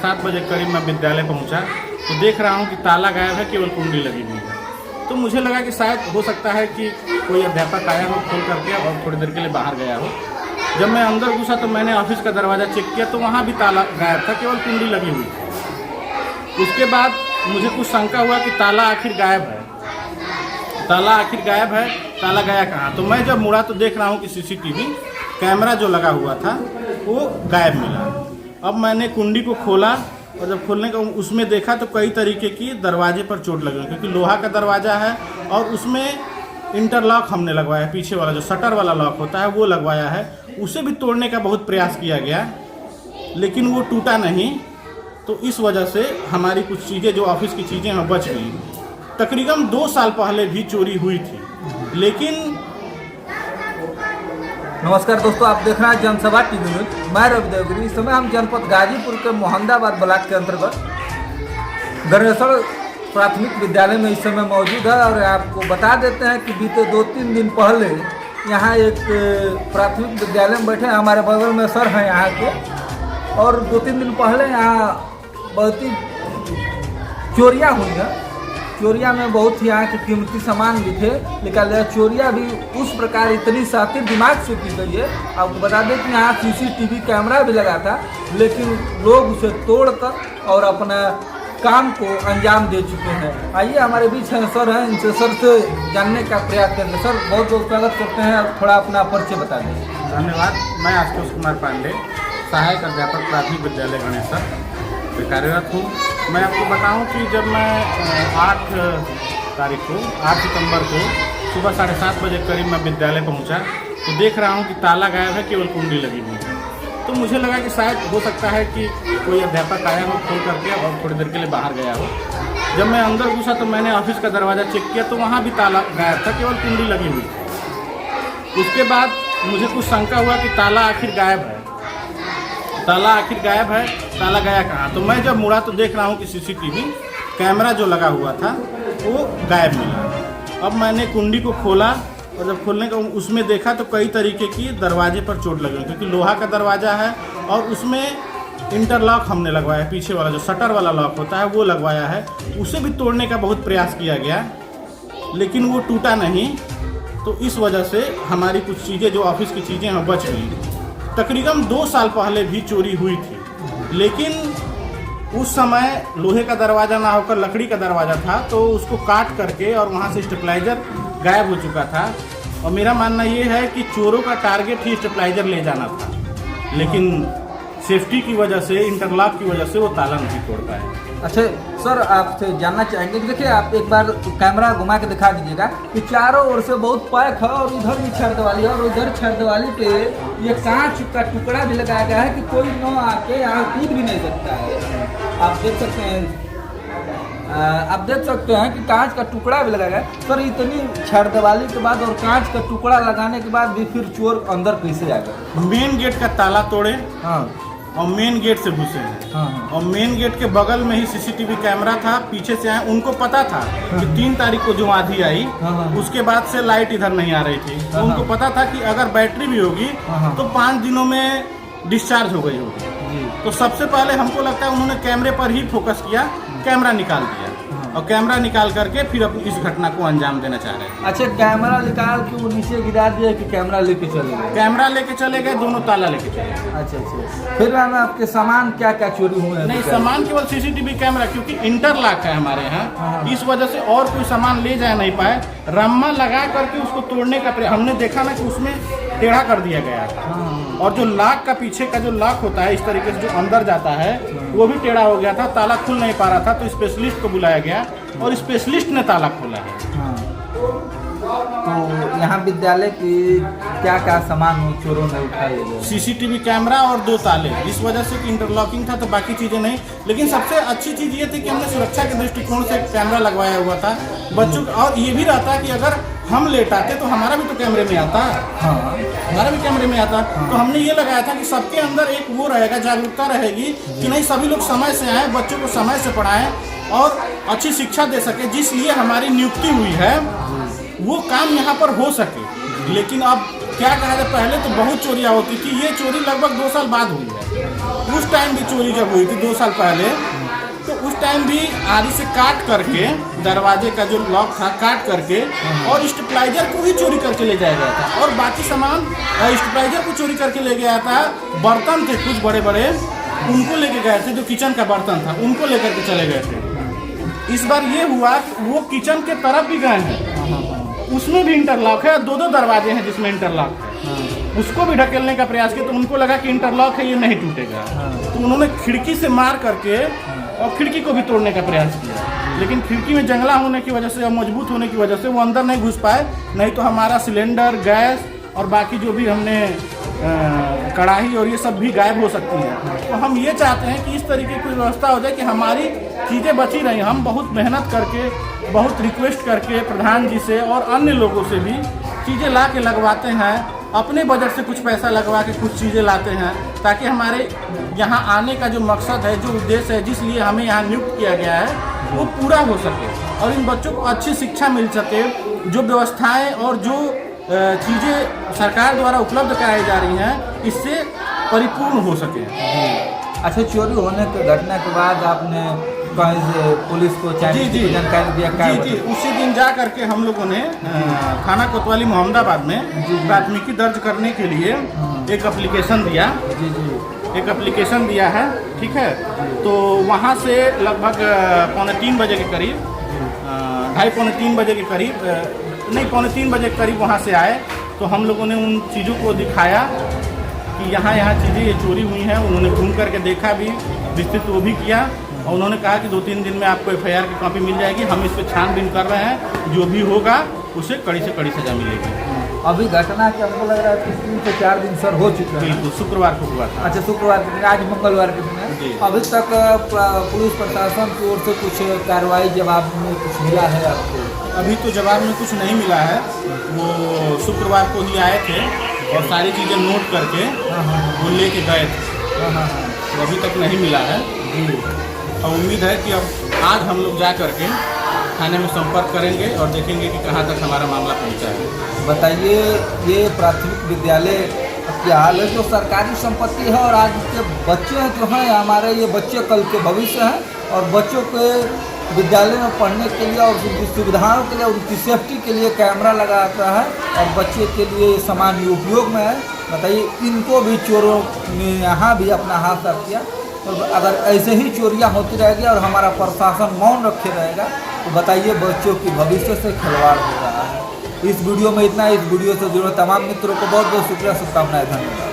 7:30 बजे करीब मैं विद्यालय पहुंचा तो देख रहा हूं कि ताला गायब है, केवल कुंडी लगी हुई है। तो मुझे लगा कि शायद हो सकता है कि कोई अध्यापक आया हो खोल करके और थोड़ी देर के लिए बाहर गया हो। जब मैं अंदर घुसा तो मैंने ऑफिस का दरवाज़ा चेक किया तो वहाँ भी ताला गायब था, केवल कुंडी लगी हुई थी। उसके बाद मुझे कुछ शंका हुआ कि ताला आखिर गायब है, ताला गया कहाँ। तो मैं जब मुड़ा तो देख रहा हूँ कि सीसीटीवी कैमरा जो लगा हुआ था वो गायब मिला। अब मैंने कुंडी को खोला और जब खोलने का उसमें देखा तो कई तरीके की दरवाजे पर चोट लगी, क्योंकि लोहा का दरवाज़ा है और उसमें इंटरलॉक हमने लगवाया है। पीछे वाला जो शटर वाला लॉक होता है वो लगवाया है, उसे भी तोड़ने का बहुत प्रयास किया गया लेकिन वो टूटा नहीं। तो इस वजह से हमारी कुछ चीज़ें जो ऑफिस की चीज़ें हैं बच गई। तकरीबन 2 साल पहले भी चोरी हुई थी लेकिन। नमस्कार दोस्तों, आप देख रहे हैं जनसभा टीवी न्यूज। मैं रवि देवगिरी। इस समय हम जनपद गाजीपुर के मोहम्मदाबाद ब्लॉक के अंतर्गत गणेश्वर प्राथमिक विद्यालय में इस समय मौजूद है और आपको बता देते हैं कि बीते 2-3 दिन पहले यहाँ एक प्राथमिक विद्यालय में बैठे हैं, हमारे बगल में सर हैं यहाँ के, और 2-3 दिन पहले यहाँ बहुत ही चोरियाँ हुई हैं। चोरिया में बहुत ही यहाँ के कीमती सामान भी थे, लेकिन चोरिया भी उस प्रकार इतनी शातिर दिमाग से की गई है। आपको बता दें कि यहाँ सीसीटीवी कैमरा भी लगा था, लेकिन लोग उसे तोड़कर और अपना काम को अंजाम दे चुके हैं। आइए हमारे बीच हैं सर हैं, इनसे सर से जानने का प्रयास करेंगे। सर बहुत बहुत स्वागत करते हैं, थोड़ा अपना परिचय बता दें। धन्यवाद। मैं आशुतोष कुमार पांडे, सहायक अध्यापक प्राथमिक विद्यालय गणेश्वर कार्यरत हूँ। मैं आपको बताऊं कि जब मैं 8 सितंबर को सुबह 7:30 बजे करीब मैं विद्यालय पहुंचा तो देख रहा हूं कि ताला गायब है, केवल कुंडी लगी हुई है। तो मुझे लगा कि शायद हो सकता है कि कोई अध्यापक आया हो खोल करके और थोड़ी देर के लिए बाहर गया हो। जब मैं अंदर घुसा तो मैंने ऑफिस का दरवाज़ा चेक किया तो वहाँ भी ताला गायब था, केवल कुंडी लगी हुई थी। उसके बाद मुझे कुछ शंका हुआ कि ताला आखिर गायब है, ताला गया कहाँ। तो मैं जब मुड़ा तो देख रहा हूँ कि सीसीटीवी कैमरा जो लगा हुआ था वो गायब मिला। अब मैंने कुंडी को खोला और जब खोलने का उसमें देखा तो कई तरीके की दरवाजे पर चोट लगी, क्योंकि लोहा का दरवाज़ा है और उसमें इंटरलॉक हमने लगवाया है। पीछे वाला जो शटर वाला लॉक होता है वो लगवाया है, उसे भी तोड़ने का बहुत प्रयास किया गया लेकिन वो टूटा नहीं। तो इस वजह से हमारी कुछ चीज़ें जो ऑफिस की चीज़ें हैं बच गई। तकरीबन 2 साल पहले भी चोरी हुई थी लेकिन उस समय लोहे का दरवाज़ा ना होकर लकड़ी का दरवाज़ा था, तो उसको काट करके और वहाँ से स्टेबलाइजर गायब हो चुका था। और मेरा मानना ये है कि चोरों का टारगेट ही स्टेबलाइजर ले जाना था, लेकिन सेफ्टी की वजह से, इंटरलॉक की वजह से वो ताला नहीं तोड़ पाए। अच्छा सर, आपसे जानना चाहेंगे कि देखिए आप एक बार कैमरा घुमा के दिखा दीजिएगा कि चारों ओर से बहुत पैक है और उधर भी छर्दवाली है और उधर छर्दवाली पे ये कांच का टुकड़ा भी लगाया गया है कि कोई न आके यहाँ कूद भी नहीं सकता है। आप देख सकते हैं कि कांच का टुकड़ा भी लगाया गया है। सर इतनी छर्दवाली के बाद और कांच का टुकड़ा लगाने के बाद भी फिर चोर अंदर कैसे आ गए? मेन गेट का ताला तोड़े हाँ और मेन गेट से घुसे हैं। हाँ। और मेन गेट के बगल में ही सीसीटीवी कैमरा था, पीछे से आए। उनको पता था कि 3 तारीख को जो आंधी आई उसके बाद से लाइट इधर नहीं आ रही थी, तो उनको पता था कि अगर बैटरी भी होगी तो 5 दिनों में डिस्चार्ज हो गई होगी। तो सबसे पहले हमको लगता है उन्होंने कैमरे पर ही फोकस किया, कैमरा निकाल दिया और कैमरा निकाल करके फिर अपनी इस घटना को अंजाम देना चाह रहे थे। अच्छा, कैमरा निकाल के वो नीचे गिरा दिया कि कैमरा लेके चले गए? कैमरा लेके चले गए, दोनों ताला लेके चले गए। अच्छा। फिर मैम आपके सामान क्या क्या चोरी हुए हैं? नहीं, सामान केवल सीसीटीवी कैमरा, क्योंकि इंटरलॉक है हमारे यहाँ, इस वजह से और कोई सामान ले जा नहीं पाए। रम्मा लगा करके उसको तोड़ने का प्रयास, हमने देखा ना कि उसमें टेढ़ा कर दिया गया था और जो लॉक का पीछे का जो लॉक होता है इस तरीके से जो अंदर जाता है वो भी टेढ़ा हो गया था, ताला खुल नहीं पा रहा था। तो स्पेशलिस्ट को बुलाया गया और स्पेशलिस्ट ने ताला खोला है। तो यहाँ विद्यालय की क्या क्या सामान चोरों ने उठाए? सीसीटीवी कैमरा और 2 ताले, इस वजह से कि इंटरलॉकिंग था तो बाकी चीज़ें नहीं। लेकिन सबसे अच्छी चीज़ ये थी कि हमने सुरक्षा के दृष्टिकोण से कैमरा लगवाया हुआ था बच्चों का। और ये भी रहता कि अगर हम लेट आते तो हमारा भी तो कैमरे में आता। हमारा भी कैमरे में आता। तो हमने ये लगाया था कि सबके अंदर एक वो रहेगा, जागरूकता रहेगी कि नहीं सभी लोग समय से आए, बच्चों को समय से पढ़ाएं और अच्छी शिक्षा दे सके। जिस लिए हमारी नियुक्ति हुई है वो काम यहाँ पर हो सके। लेकिन अब क्या कहा जाए, पहले तो बहुत चोरियाँ होती थी, ये चोरी लगभग 2 साल बाद हुई है। उस टाइम भी चोरी जब हुई थी 2 साल पहले, तो उस टाइम भी आरी से काट करके दरवाजे का जो लॉक था काट करके और स्टेबलाइजर को ही चोरी करके ले जाया गया था, और बाकी सामान स्टेबलाइजर को चोरी करके ले गया था। बर्तन थे कुछ बड़े बड़े, उनको लेके गए थे, जो किचन का बर्तन था उनको लेकर के चले गए थे। इस बार ये हुआ कि वो किचन के तरफ भी गए हैं, उसमें भी इंटरलॉक है, 2-2 दरवाजे हैं जिसमें इंटरलॉक है, उसको भी ढकेलने का प्रयास किया, तो उनको लगा कि इंटरलॉक है ये नहीं टूटेगा, तो उन्होंने खिड़की से मार करके और खिड़की को भी तोड़ने का प्रयास किया, लेकिन खिड़की में जंगला होने की वजह से और मजबूत होने की वजह से वो अंदर नहीं घुस पाए, नहीं तो हमारा सिलेंडर, गैस और बाकी जो भी हमने कढ़ाई और ये सब भी गायब हो सकती है। तो हम ये चाहते हैं कि इस तरीके की व्यवस्था हो जाए कि हमारी चीज़ें बची रहें। हम बहुत मेहनत करके, बहुत रिक्वेस्ट करके प्रधान जी से और अन्य लोगों से भी चीज़ें ला के लगवाते हैं, अपने बजट से कुछ पैसा लगवा के कुछ चीज़ें लाते हैं, ताकि हमारे यहाँ आने का जो मकसद है, जो उद्देश्य है, जिस लिए हमें यहाँ नियुक्त किया गया है, वो पूरा हो सके और इन बच्चों को अच्छी शिक्षा मिल सके। जो व्यवस्थाएं और जो चीज़ें सरकार द्वारा उपलब्ध कराई जा रही हैं, इससे परिपूर्ण हो सके। अच्छा, चोरी होने के घटना के बाद आपने कहीं से पुलिस को जानकारी दिया? जी, उसी दिन जा करके हम लोगों ने थाना कोतवाली मोहम्मदाबाद में प्राथमिकी दर्ज करने के लिए एक एप्लीकेशन दिया। एक एप्लीकेशन दिया है, ठीक है। तो वहाँ से लगभग 2:45 बजे के करीब, 2:30-3 बजे के करीब, नहीं 2:45 बजे के करीब वहाँ से आए। तो हम लोगों ने उन चीज़ों को दिखाया कि यहाँ चीज़ें ये चोरी हुई हैं। उन्होंने घूम करके देखा भी, विस्तृत वो भी किया, और उन्होंने कहा कि 2-3 दिन में आपको FIR की कॉपी मिल जाएगी। हम इस पर छानबीन कर रहे हैं, जो भी होगा उसे कड़ी से कड़ी सजा मिलेगी। अभी घटना के हमको लग रहा है कि 3 से 4 दिन सर हो चुके हैं। बिल्कुल, शुक्रवार को हुआ था। अच्छा, शुक्रवार के दिन, आज मंगलवार के दिन है। अभी तक पुलिस प्रशासन की ओर से कुछ कार्रवाई जवाब में कुछ मिला है आपको? अभी तो जवाब में कुछ नहीं मिला है। वो शुक्रवार को ही आए थे और सारी चीज़ें नोट करके वो लेके गए थे, तो अभी तक नहीं मिला है। और उम्मीद है कि अब आज हम लोग जा करके थाने में संपर्क करेंगे और देखेंगे कि कहाँ तक हमारा मामला पहुँचा है। बताइए, ये प्राथमिक विद्यालय क्या हाल है? जो सरकारी संपत्ति है और आज के बच्चे जो हैं हमारे, ये बच्चे कल के भविष्य हैं, और बच्चों के विद्यालय में पढ़ने के लिए और उनकी सुविधाओं के लिए, उनकी सेफ्टी के लिए कैमरा लगाता है और बच्चे के लिए सामान उपयोग में है। बताइए, इनको भी चोरों ने यहाँ भी अपना हाथ रख दिया। तो अगर ऐसे ही चोरियाँ होती रहेगी और हमारा प्रशासन मौन रखे रहेगा, तो बताइए बच्चों की भविष्य से खिलवाड़ हो रहा है। इस वीडियो में इतना। इस वीडियो से जुड़े तमाम मित्रों को बहुत बहुत शुक्रिया, शुभकामनाएं, धन्यवाद।